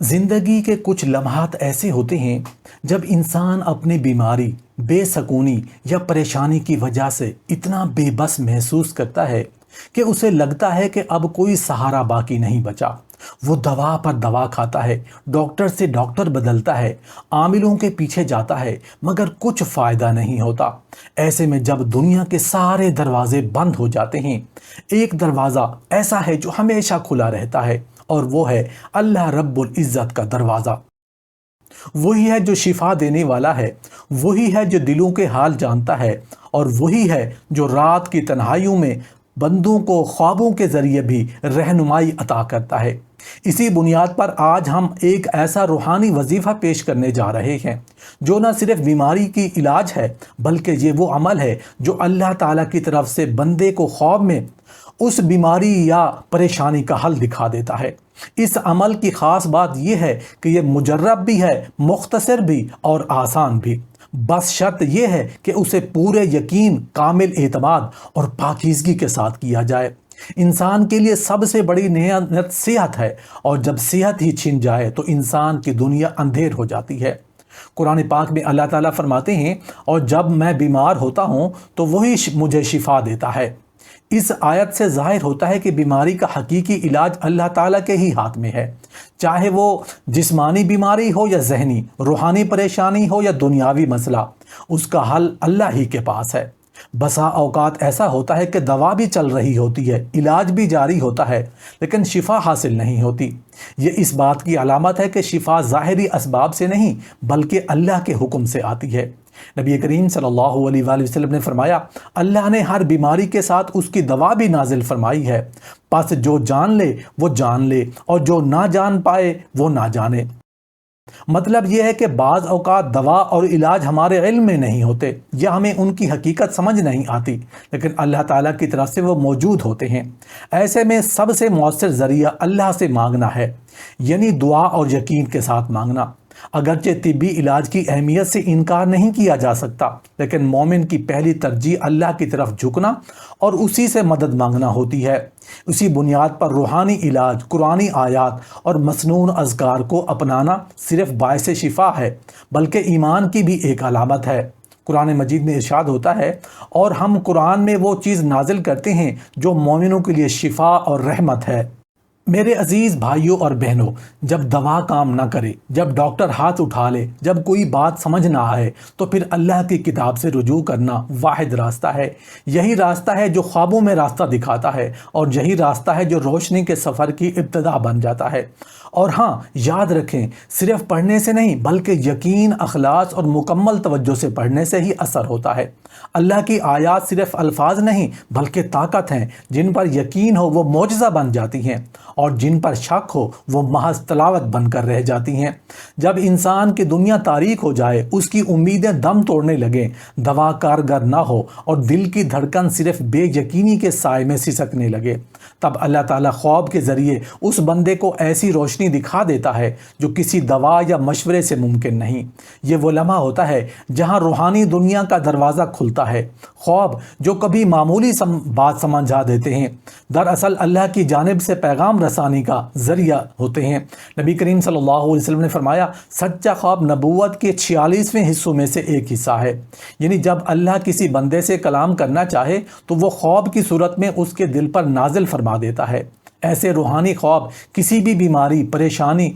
زندگی کے کچھ لمحات ایسے ہوتے ہیں جب انسان اپنی بیماری، بے سکونی یا پریشانی کی وجہ سے اتنا بے بس محسوس کرتا ہے کہ اسے لگتا ہے کہ اب کوئی سہارا باقی نہیں بچا۔ وہ دوا پر دوا کھاتا ہے، ڈاکٹر سے ڈاکٹر بدلتا ہے، عاملوں کے پیچھے جاتا ہے، مگر کچھ فائدہ نہیں ہوتا۔ ایسے میں جب دنیا کے سارے دروازے بند ہو جاتے ہیں، ایک دروازہ ایسا ہے جو ہمیشہ کھلا رہتا ہے، اور وہ ہے اللہ رب العزت کا دروازہ۔ وہی ہے جو شفا دینے والا ہے، وہی ہے جو دلوں کے حال جانتا ہے، اور وہی ہے جو رات کی تنہائیوں میں بندوں کو خوابوں کے ذریعے بھی رہنمائی عطا کرتا ہے۔ اسی بنیاد پر آج ہم ایک ایسا روحانی وظیفہ پیش کرنے جا رہے ہیں جو نہ صرف بیماری کی علاج ہے، بلکہ یہ وہ عمل ہے جو اللہ تعالیٰ کی طرف سے بندے کو خواب میں اس بیماری یا پریشانی کا حل دکھا دیتا ہے۔ اس عمل کی خاص بات یہ ہے کہ یہ مجرب بھی ہے، مختصر بھی اور آسان بھی، بس شرط یہ ہے کہ اسے پورے یقین، کامل اعتماد اور پاکیزگی کے ساتھ کیا جائے۔ انسان کے لیے سب سے بڑی نعمت صحت ہے، اور جب صحت ہی چھن جائے تو انسان کی دنیا اندھیر ہو جاتی ہے۔ قرآن پاک میں اللہ تعالیٰ فرماتے ہیں، اور جب میں بیمار ہوتا ہوں تو وہی مجھے شفا دیتا ہے۔ اس آیت سے ظاہر ہوتا ہے کہ بیماری کا حقیقی علاج اللہ تعالیٰ کے ہی ہاتھ میں ہے، چاہے وہ جسمانی بیماری ہو یا ذہنی، روحانی پریشانی ہو یا دنیاوی مسئلہ، اس کا حل اللہ ہی کے پاس ہے۔ بسا اوقات ایسا ہوتا ہے کہ دوا بھی چل رہی ہوتی ہے، علاج بھی جاری ہوتا ہے، لیکن شفا حاصل نہیں ہوتی۔ یہ اس بات کی علامت ہے کہ شفا ظاہری اسباب سے نہیں بلکہ اللہ کے حکم سے آتی ہے۔ نبی کریم صلی اللہ علیہ وآلہ وسلم نے فرمایا، اللہ نے ہر بیماری کے ساتھ اس کی دوا بھی نازل فرمائی ہے، پس جو جان لے وہ جان لے، اور جو نہ جان پائے وہ نہ جانے۔ مطلب یہ ہے کہ بعض اوقات دوا اور علاج ہمارے علم میں نہیں ہوتے یا ہمیں ان کی حقیقت سمجھ نہیں آتی، لیکن اللہ تعالیٰ کی طرف سے وہ موجود ہوتے ہیں۔ ایسے میں سب سے مؤثر ذریعہ اللہ سے مانگنا ہے، یعنی دعا اور یقین کے ساتھ مانگنا۔ اگرچہ طبی علاج کی اہمیت سے انکار نہیں کیا جا سکتا، لیکن مومن کی پہلی ترجیح اللہ کی طرف جھکنا اور اسی سے مدد مانگنا ہوتی ہے۔ اسی بنیاد پر روحانی علاج، قرآنی آیات اور مسنون اذکار کو اپنانا صرف باعث شفا ہے بلکہ ایمان کی بھی ایک علامت ہے۔ قرآن مجید میں ارشاد ہوتا ہے، اور ہم قرآن میں وہ چیز نازل کرتے ہیں جو مومنوں کے لیے شفا اور رحمت ہے۔ میرے عزیز بھائیوں اور بہنوں، جب دوا کام نہ کرے، جب ڈاکٹر ہاتھ اٹھا لے، جب کوئی بات سمجھ نہ آئے، تو پھر اللہ کی کتاب سے رجوع کرنا واحد راستہ ہے۔ یہی راستہ ہے جو خوابوں میں راستہ دکھاتا ہے، اور یہی راستہ ہے جو روشنی کے سفر کی ابتدا بن جاتا ہے۔ اور ہاں، یاد رکھیں، صرف پڑھنے سے نہیں بلکہ یقین، اخلاص اور مکمل توجہ سے پڑھنے سے ہی اثر ہوتا ہے۔ اللہ کی آیات صرف الفاظ نہیں بلکہ طاقت ہیں، جن پر یقین ہو وہ معجزہ بن جاتی ہیں، اور جن پر شک ہو وہ محض تلاوت بن کر رہ جاتی ہیں۔ جب انسان کی دنیا تاریک ہو جائے، اس کی امیدیں دم توڑنے لگیں، دوا کارگر نہ ہو اور دل کی دھڑکن صرف بے یقینی کے سائے میں سسکنے لگے، تب اللہ تعالیٰ خواب کے ذریعے اس بندے کو ایسی روشنی دکھا دیتا ہے جو کسی دوا یا مشورے سے ممکن نہیں۔ یہ وہ لمحہ ہوتا ہے جہاں روحانی دنیا کا دروازہ کھلتا ہے۔ خواب جو کبھی معمولی بات سمجھا دیتے ہیں، دراصل اللہ کی جانب سے پیغام رسانی کا ذریعہ ہوتے ہیں۔ نبی کریم صلی اللہ علیہ وسلم نے فرمایا، سچا خواب نبوت کے 46ویں حصوں میں سے ایک حصہ ہے۔ یعنی جب اللہ کسی بندے سے کلام کرنا چاہے تو وہ خواب کی صورت میں اس کے دل پر نازل فرما دیتا ہے۔ ایسے روحانی خواب کسی بھی بیماری، پریشانی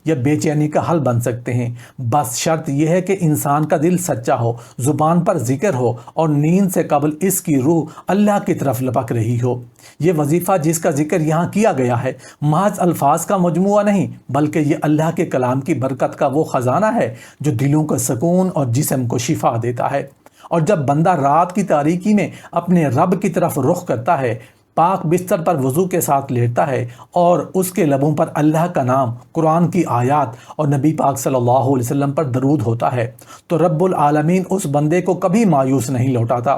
یا بے چینی کا حل بن سکتے ہیں، بس شرط یہ ہے کہ انسان کا دل سچا ہو، زبان پر ذکر ہو، اور نیند سے قبل اس کی روح اللہ کی طرف لپک رہی ہو۔ یہ وظیفہ جس کا ذکر یہاں کیا گیا ہے محض الفاظ کا مجموعہ نہیں بلکہ یہ اللہ کے کلام کی برکت کا وہ خزانہ ہے جو دلوں کو سکون اور جسم کو شفا دیتا ہے۔ اور جب بندہ رات کی تاریکی میں اپنے رب کی طرف رخ کرتا ہے، پاک بستر پر وضو کے ساتھ لیٹتا ہے، اور اس کے لبوں پر اللہ کا نام، قرآن کی آیات اور نبی پاک صلی اللہ علیہ وسلم پر درود ہوتا ہے، تو رب العالمین اس بندے کو کبھی مایوس نہیں لوٹاتا۔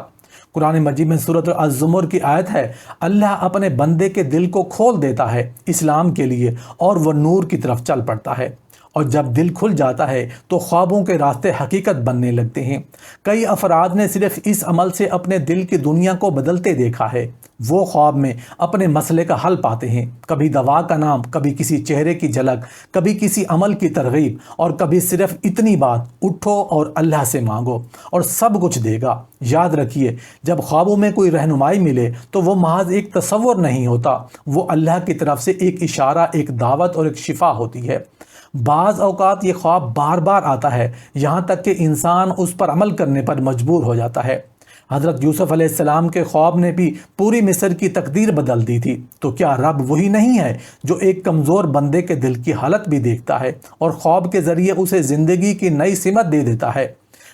قرآن مجید میں سورۃ الزمر کی آیت ہے، اللہ اپنے بندے کے دل کو کھول دیتا ہے اسلام کے لیے، اور وہ نور کی طرف چل پڑتا ہے۔ اور جب دل کھل جاتا ہے تو خوابوں کے راستے حقیقت بننے لگتے ہیں۔ کئی افراد نے صرف اس عمل سے اپنے دل کی دنیا کو بدلتے دیکھا ہے۔ وہ خواب میں اپنے مسئلے کا حل پاتے ہیں، کبھی دوا کا نام، کبھی کسی چہرے کی جھلک، کبھی کسی عمل کی ترغیب، اور کبھی صرف اتنی بات، اٹھو اور اللہ سے مانگو اور سب کچھ دے گا۔ یاد رکھیے، جب خوابوں میں کوئی رہنمائی ملے تو وہ محض ایک تصور نہیں ہوتا، وہ اللہ کی طرف سے ایک اشارہ، ایک دعوت اور ایک شفا ہوتی ہے۔ بعض اوقات یہ خواب بار بار آتا ہے، یہاں تک کہ انسان اس پر عمل کرنے پر مجبور ہو جاتا ہے۔ حضرت یوسف علیہ السلام کے خواب نے بھی پوری مصر کی تقدیر بدل دی تھی۔ تو کیا رب وہی نہیں ہے جو ایک کمزور بندے کے دل کی حالت بھی دیکھتا ہے اور خواب کے ذریعے اسے زندگی کی نئی سمت دے دیتا ہے؟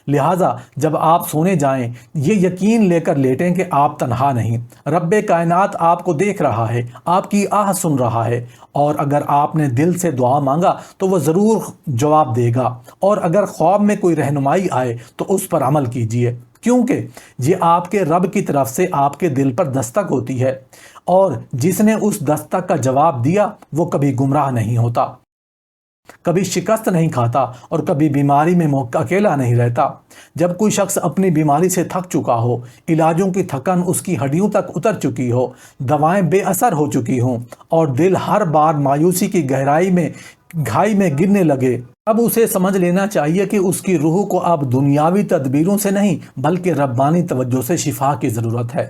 لہٰذا جب آپ سونے جائیں، یہ یقین لے کر لیٹیں کہ آپ تنہا نہیں، رب کائنات آپ کو دیکھ رہا ہے، آپ کی آہ سن رہا ہے، اور اگر آپ نے دل سے دعا مانگا تو وہ ضرور جواب دے گا۔ اور اگر خواب میں کوئی رہنمائی آئے تو اس پر عمل کیجیے، کیونکہ یہ آپ کے رب کی طرف سے آپ کے دل پر دستک ہوتی ہے، اور جس نے اس دستک کا جواب دیا وہ کبھی گمراہ نہیں ہوتا، کبھی شکست نہیں کھاتا، اور کبھی بیماری میں اکیلا نہیں رہتا۔ جب کوئی شخص اپنی بیماری سے تھک چکا ہو، علاجوں کی تھکن اس کی ہڈیوں تک اتر چکی ہو، دوائیں بے اثر ہو چکی ہوں، اور دل ہر بار مایوسی کی گہرائی میں گرنے لگے، اب اسے سمجھ لینا چاہیے کہ اس کی روح کو اب دنیاوی تدبیروں سے نہیں بلکہ ربانی توجہ سے شفا کی ضرورت ہے۔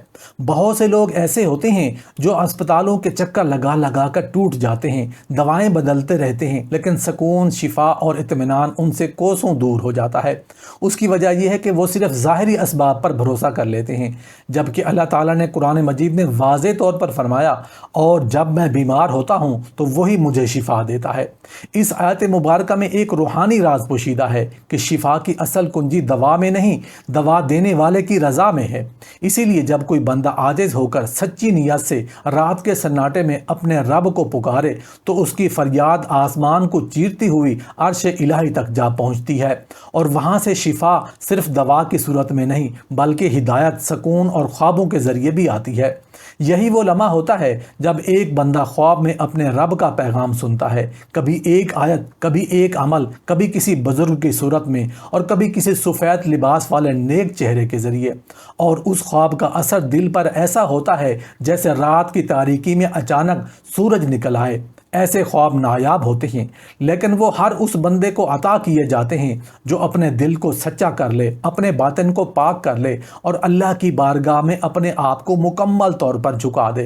بہت سے لوگ ایسے ہوتے ہیں جو اسپتالوں کے چکر لگا لگا کر ٹوٹ جاتے ہیں، دوائیں بدلتے رہتے ہیں، لیکن سکون، شفا اور اطمینان ان سے کوسوں دور ہو جاتا ہے۔ اس کی وجہ یہ ہے کہ وہ صرف ظاہری اسباب پر بھروسہ کر لیتے ہیں، جبکہ اللہ تعالیٰ نے قرآن مجید میں واضح طور پر فرمایا، اور جب میں بیمار ہوتا ہوں تو وہی مجھے شفا دیتا ہے۔ اس آیت مبارکہ میں ایک روحانی راز پوشیدہ ہے کہ شفا کی اصل کنجی دوا میں نہیں، دوا دینے والے کی رضا میں ہے۔ اسی لیے جب کوئی بندہ عاجز ہو کر سچی نیت سے رات کے سناٹے میں اپنے رب کو پکارے تو اس کی فریاد آسمان کو چیرتی ہوئی عرش الہی تک جا پہنچتی ہے، اور وہاں سے شفا صرف دوا کی صورت میں نہیں بلکہ ہدایت، سکون اور خوابوں کے ذریعے بھی آتی ہے۔ یہی وہ لمحہ ہوتا ہے جب ایک بندہ خواب میں اپنے رب کا پیغام سنتا ہے، کبھی ایک آیت، کبھی ایک عمل، کبھی کسی بزرگ کی صورت میں، اور کبھی کسی سفید لباس والے نیک چہرے کے ذریعے، اور اس خواب کا اثر دل پر ایسا ہوتا ہے جیسے رات کی تاریکی میں اچانک سورج نکل آئے۔ ایسے خواب نایاب ہوتے ہیں، لیکن وہ ہر اس بندے کو عطا کیے جاتے ہیں جو اپنے دل کو سچا کر لے، اپنے باطن کو پاک کر لے، اور اللہ کی بارگاہ میں اپنے آپ کو مکمل طور پر جھکا دے۔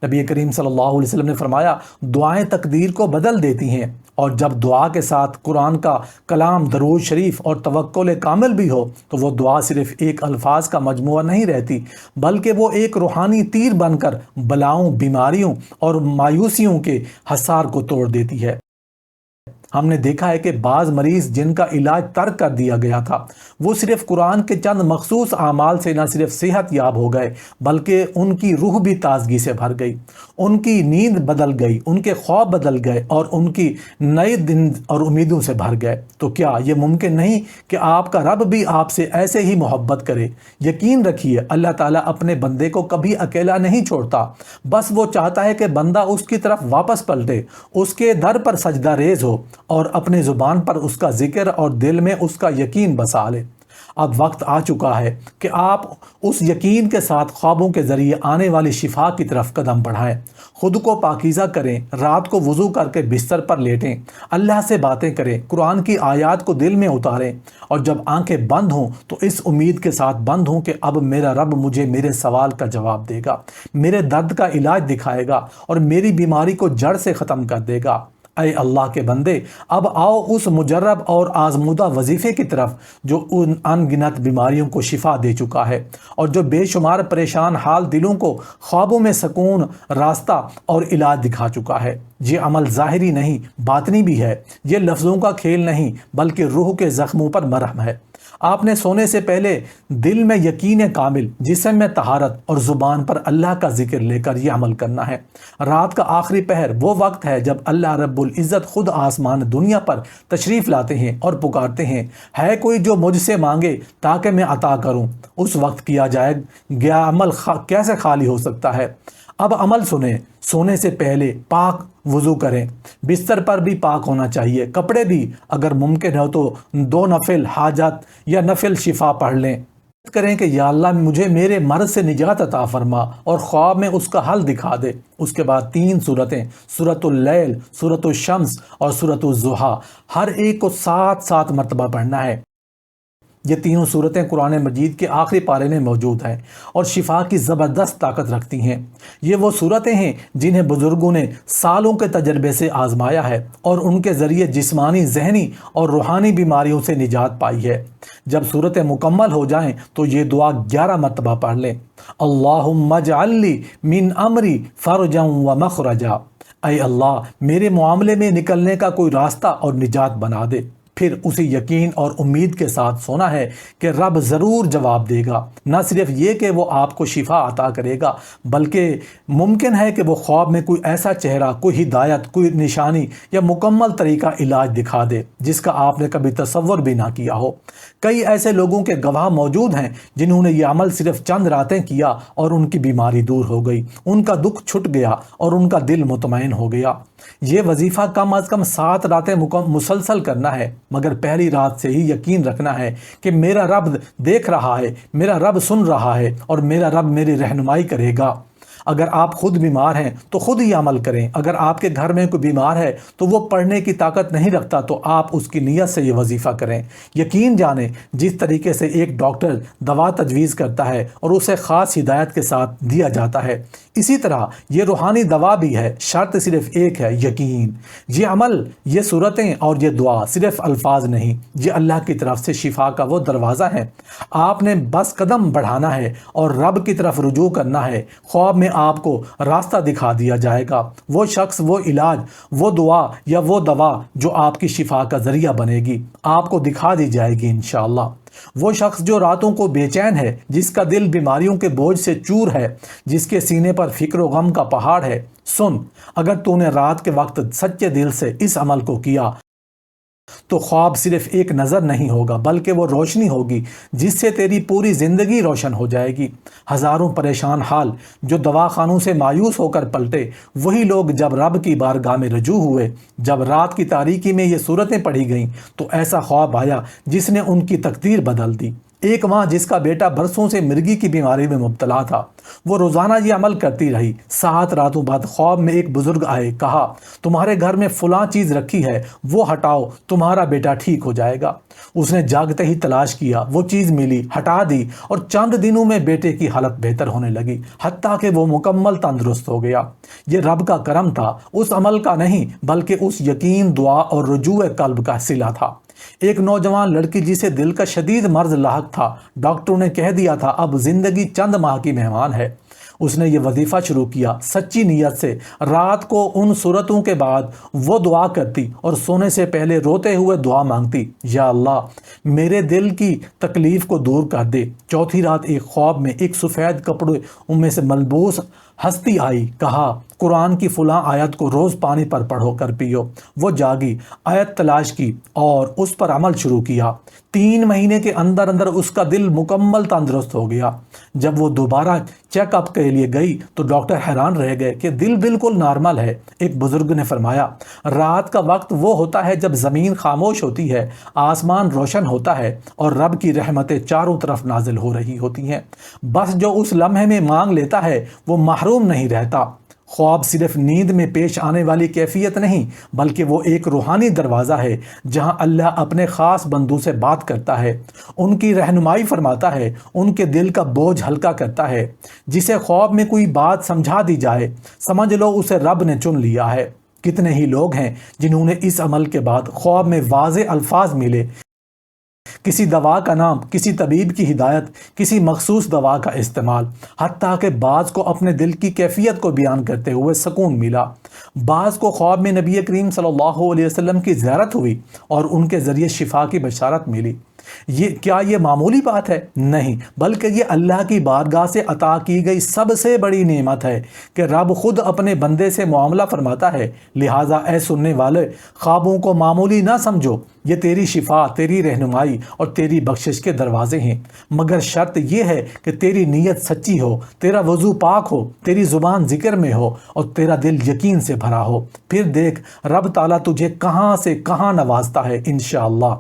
نبی کریم صلی اللہ علیہ وسلم نے فرمایا، دعائیں تقدیر کو بدل دیتی ہیں، اور جب دعا کے ساتھ قرآن کا کلام، درود شریف اور توکل کامل بھی ہو تو وہ دعا صرف ایک الفاظ کا مجموعہ نہیں رہتی، بلکہ وہ ایک روحانی تیر بن کر بلاؤں، بیماریوں اور مایوسیوں کے حصار کو توڑ دیتی ہے۔ ہم نے دیکھا ہے کہ بعض مریض جن کا علاج ترک کر دیا گیا تھا، وہ صرف قرآن کے چند مخصوص اعمال سے نہ صرف صحت یاب ہو گئے بلکہ ان کی روح بھی تازگی سے بھر گئی، ان کی نیند بدل گئی، ان کے خواب بدل گئے، اور ان کی نئے دن اور امیدوں سے بھر گئے۔ تو کیا یہ ممکن نہیں کہ آپ کا رب بھی آپ سے ایسے ہی محبت کرے؟ یقین رکھیے، اللہ تعالیٰ اپنے بندے کو کبھی اکیلا نہیں چھوڑتا، بس وہ چاہتا ہے کہ بندہ اس کی طرف واپس پلٹے، اس کے در پر سجدہ ریز ہو، اور اپنے زبان پر اس کا ذکر اور دل میں اس کا یقین بسا لے۔ اب وقت آ چکا ہے کہ آپ اس یقین کے ساتھ خوابوں کے ذریعے آنے والی شفا کی طرف قدم بڑھائیں۔ خود کو پاکیزہ کریں، رات کو وضو کر کے بستر پر لیٹیں، اللہ سے باتیں کریں، قرآن کی آیات کو دل میں اتاریں، اور جب آنکھیں بند ہوں تو اس امید کے ساتھ بند ہوں کہ اب میرا رب مجھے میرے سوال کا جواب دے گا، میرے درد کا علاج دکھائے گا، اور میری بیماری کو جڑ سے ختم کر دے گا۔ اے اللہ کے بندے، اب آؤ اس مجرب اور آزمودہ وظیفے کی طرف جو ان ان گنت بیماریوں کو شفا دے چکا ہے، اور جو بے شمار پریشان حال دلوں کو خوابوں میں سکون، راستہ اور علاج دکھا چکا ہے۔ یہ عمل ظاہری نہیں، باطنی بھی ہے، یہ لفظوں کا کھیل نہیں بلکہ روح کے زخموں پر مرہم ہے۔ آپ نے سونے سے پہلے دل میں یقین کامل، جسم میں طہارت اور زبان پر اللہ کا ذکر لے کر یہ عمل کرنا ہے۔ رات کا آخری پہر وہ وقت ہے جب اللہ رب العزت خود آسمان دنیا پر تشریف لاتے ہیں اور پکارتے ہیں، ہے کوئی جو مجھ سے مانگے تاکہ میں عطا کروں۔ اس وقت کیا جائے گیا عمل کیسے خالی ہو سکتا ہے؟ اب عمل سنیں، سونے سے پہلے پاک وضو کریں، بستر پر بھی پاک ہونا چاہیے، کپڑے بھی اگر ممکن ہو تو 2 نفل حاجت یا نفل شفا پڑھ لیں، کریں کہ یا اللہ مجھے میرے مرض سے نجات عطا فرما اور خواب میں اس کا حل دکھا دے۔ اس کے بعد 3 سورتیں، سورۃ اللیل، سورۃ الشمس اور سورۃ الضحیٰ، ہر ایک کو 7 مرتبہ پڑھنا ہے۔ یہ تینوں صورتیں قرآن مجید کے آخری پارے میں موجود ہیں اور شفا کی زبردست طاقت رکھتی ہیں۔ یہ وہ صورتیں ہیں جنہیں بزرگوں نے سالوں کے تجربے سے آزمایا ہے اور ان کے ذریعے جسمانی، ذہنی اور روحانی بیماریوں سے نجات پائی ہے۔ جب صورتیں مکمل ہو جائیں تو یہ دعا 11 مرتبہ پڑھ لیں۔ اللہم اجعل لی من امری فرجا و مخرجا، اے اللہ میرے معاملے میں نکلنے کا کوئی راستہ اور نجات بنا دے۔ پھر اسے یقین اور امید کے ساتھ سونا ہے کہ رب ضرور جواب دے گا۔ نہ صرف یہ کہ وہ آپ کو شفا عطا کرے گا، بلکہ ممکن ہے کہ وہ خواب میں کوئی ایسا چہرہ، کوئی ہدایت، کوئی نشانی یا مکمل طریقہ علاج دکھا دے جس کا آپ نے کبھی تصور بھی نہ کیا ہو۔ کئی ایسے لوگوں کے گواہ موجود ہیں جنہوں نے یہ عمل صرف چند راتیں کیا اور ان کی بیماری دور ہو گئی، ان کا دکھ چھٹ گیا اور ان کا دل مطمئن ہو گیا۔ یہ وظیفہ کم از کم 7 راتیں مسلسل کرنا ہے، مگر پہلی رات سے ہی یقین رکھنا ہے کہ میرا رب دیکھ رہا ہے، میرا رب سن رہا ہے اور میرا رب میری رہنمائی کرے گا۔ اگر آپ خود بیمار ہیں تو خود ہی عمل کریں، اگر آپ کے گھر میں کوئی بیمار ہے تو وہ پڑھنے کی طاقت نہیں رکھتا تو آپ اس کی نیت سے یہ وظیفہ کریں۔ یقین جانیں جس طریقے سے ایک ڈاکٹر دوا تجویز کرتا ہے اور اسے خاص ہدایت کے ساتھ دیا جاتا ہے، اسی طرح یہ روحانی دوا بھی ہے، شرط صرف ایک ہے، یقین۔ یہ عمل، یہ صورتیں اور یہ دعا صرف الفاظ نہیں، یہ اللہ کی طرف سے شفا کا وہ دروازہ ہے۔ آپ نے بس قدم بڑھانا ہے اور رب کی طرف رجوع کرنا ہے۔ خواب میں آپ کو راستہ دکھا دیا جائے گا، وہ شخص، وہ علاج، وہ دعا یا وہ دوا جو آپ کی شفا کا ذریعہ بنے گی، آپ کو دکھا دی جائے گی انشاءاللہ۔ وہ شخص جو راتوں کو بے چین ہے، جس کا دل بیماریوں کے بوجھ سے چور ہے، جس کے سینے پر فکر و غم کا پہاڑ ہے، سن، اگر تو نے رات کے وقت سچے دل سے اس عمل کو کیا تو خواب صرف ایک نظر نہیں ہوگا بلکہ وہ روشنی ہوگی جس سے تیری پوری زندگی روشن ہو جائے گی۔ ہزاروں پریشان حال جو دواخانوں سے مایوس ہو کر پلٹے، وہی لوگ جب رب کی بارگاہ میں رجوع ہوئے، جب رات کی تاریکی میں یہ صورتیں پڑھی گئیں تو ایسا خواب آیا جس نے ان کی تقدیر بدل دی۔ ایک ماں جس کا بیٹا برسوں سے مرگی کی بیماری میں مبتلا تھا، وہ روزانہ یہ عمل کرتی رہی۔ 7 راتوں بعد خواب میں ایک بزرگ آئے، کہا تمہارے گھر میں فلاں چیز رکھی ہے، وہ ہٹاؤ، تمہارا بیٹا ٹھیک ہو جائے گا۔ اس نے جاگتے ہی تلاش کیا، وہ چیز ملی، ہٹا دی اور چند دنوں میں بیٹے کی حالت بہتر ہونے لگی، حتیٰ کہ وہ مکمل تندرست ہو گیا۔ یہ رب کا کرم تھا، اس عمل کا نہیں بلکہ اس یقین، دعا اور رجوع قلب کا صلہ تھا۔ ایک نوجوان لڑکی جسے دل کا شدید مرض لاحق تھا، ڈاکٹروں نے کہہ دیا تھا اب زندگی چند ماہ کی مہمان ہے۔ اس نے یہ وظیفہ شروع کیا، سچی نیت سے رات کو ان صورتوں کے بعد وہ دعا کرتی اور سونے سے پہلے روتے ہوئے دعا مانگتی، یا اللہ میرے دل کی تکلیف کو دور کر دے۔ چوتھی رات ایک خواب میں ایک سفید کپڑے میں سے ملبوس ہستی آئی، کہا قرآن کی فلاں آیت کو روز پانی پر پڑھو کر پیو۔ وہ جاگی، آیت تلاش کی اور اس پر عمل شروع کیا۔ 3 مہینے کے اندر اندر اس کا دل مکمل تندرست ہو گیا۔ جب وہ دوبارہ چیک اپ کے لیے گئی تو ڈاکٹر حیران رہ گئے کہ دل بالکل نارمل ہے۔ ایک بزرگ نے فرمایا رات کا وقت وہ ہوتا ہے جب زمین خاموش ہوتی ہے، آسمان روشن ہوتا ہے اور رب کی رحمتیں چاروں طرف نازل ہو رہی ہوتی ہیں۔ بس جو اس لمحے میں مانگ لیتا ہے وہ محروم نہیں رہتا۔ خواب صرف نیند میں پیش آنے والی کیفیت نہیں بلکہ وہ ایک روحانی دروازہ ہے جہاں اللہ اپنے خاص بندوں سے بات کرتا ہے، ان کی رہنمائی فرماتا ہے، ان کے دل کا بوجھ ہلکا کرتا ہے۔ جسے خواب میں کوئی بات سمجھا دی جائے، سمجھ لو اسے رب نے چن لیا ہے۔ کتنے ہی لوگ ہیں جنہوں نے اس عمل کے بعد خواب میں واضح الفاظ ملے، کسی دوا کا نام، کسی طبیب کی ہدایت، کسی مخصوص دوا کا استعمال، حتیٰ کہ بعض کو اپنے دل کی کیفیت کو بیان کرتے ہوئے سکون ملا۔ بعض کو خواب میں نبی کریم صلی اللہ علیہ وسلم کی زیارت ہوئی اور ان کے ذریعے شفا کی بشارت ملی۔ یہ معمولی بات ہے؟ نہیں، بلکہ یہ اللہ کی بارگاہ سے عطا کی گئی سب سے بڑی نعمت ہے کہ رب خود اپنے بندے سے معاملہ فرماتا ہے۔ لہٰذا اے سننے والے، خوابوں کو معمولی نہ سمجھو، یہ تیری شفا، تیری رہنمائی اور تیری بخشش کے دروازے ہیں، مگر شرط یہ ہے کہ تیری نیت سچی ہو، تیرا وضو پاک ہو، تیری زبان ذکر میں ہو اور تیرا دل یقین سے بھرا ہو۔ پھر دیکھ رب تعالیٰ تجھے کہاں سے کہاں نوازتا ہے انشاءاللہ۔